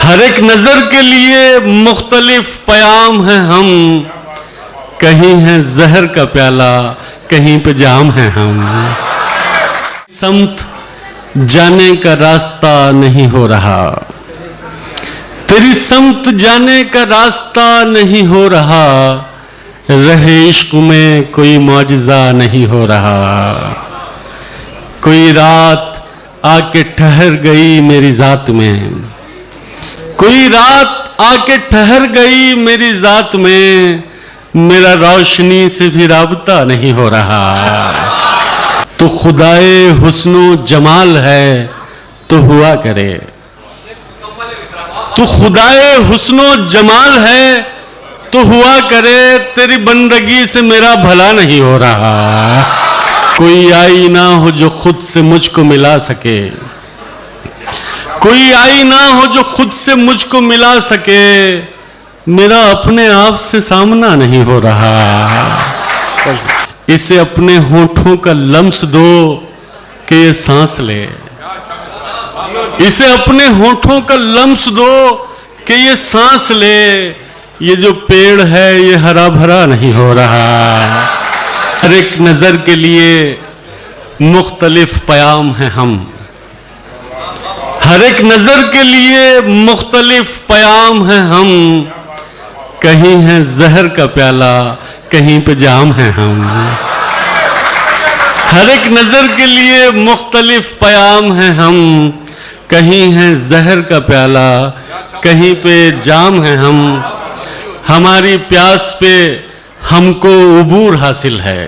हर एक नजर के लिए मुख्तलिफ पयाम हैं हम, कहीं है जहर का प्याला कहीं पे जाम है हम। समत जाने का रास्ता नहीं हो रहा, तेरी समत जाने का रास्ता नहीं हो रहा, रहे इश्क में कोई मौजज़ा नहीं हो रहा। कोई रात आके ठहर गई मेरी जात में, कोई रात आके ठहर गई मेरी जात में, मेरा रोशनी से भी राबता नहीं हो रहा। तो खुदाए हुस्नो जमाल है तो हुआ करे, तो खुदाए हुस्नो जमाल है तो हुआ करे, तेरी बंदगी से मेरा भला नहीं हो रहा। कोई आई ना हो जो खुद से मुझको मिला सके, कोई आई ना हो जो खुद से मुझको मिला सके, मेरा अपने आप से सामना नहीं हो रहा। इसे अपने होठों का लम्स दो कि ये सांस ले, इसे अपने होठों का लम्स दो कि ये सांस ले, ये जो पेड़ है ये हरा भरा नहीं हो रहा। हर एक नजर के लिए मुख्तलिफ पयाम हैं हम, हर एक नजर के लिए मुख्तलिफ पयाम हैं हम, कहीं है जहर का प्याला कहीं पे जाम है हम। हर एक नजर के लिए मुख्तलिफ पयाम हैं हम, कहीं है जहर का प्याला कहीं पे जाम है हम। हमारी प्यास पे हमको उबूर हासिल है,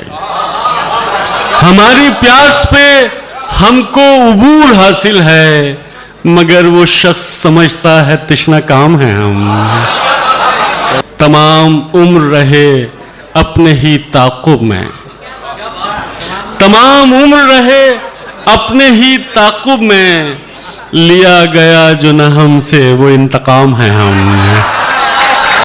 हमारी प्यास पे हमको उबूर हासिल है, मगर वो शख्स समझता है तृष्णा काम है हम। तमाम उम्र रहे अपने ही ताक़ुब में, तमाम उम्र रहे अपने ही ताक़ुब में, लिया गया जो न हमसे वो इंतकाम है हम।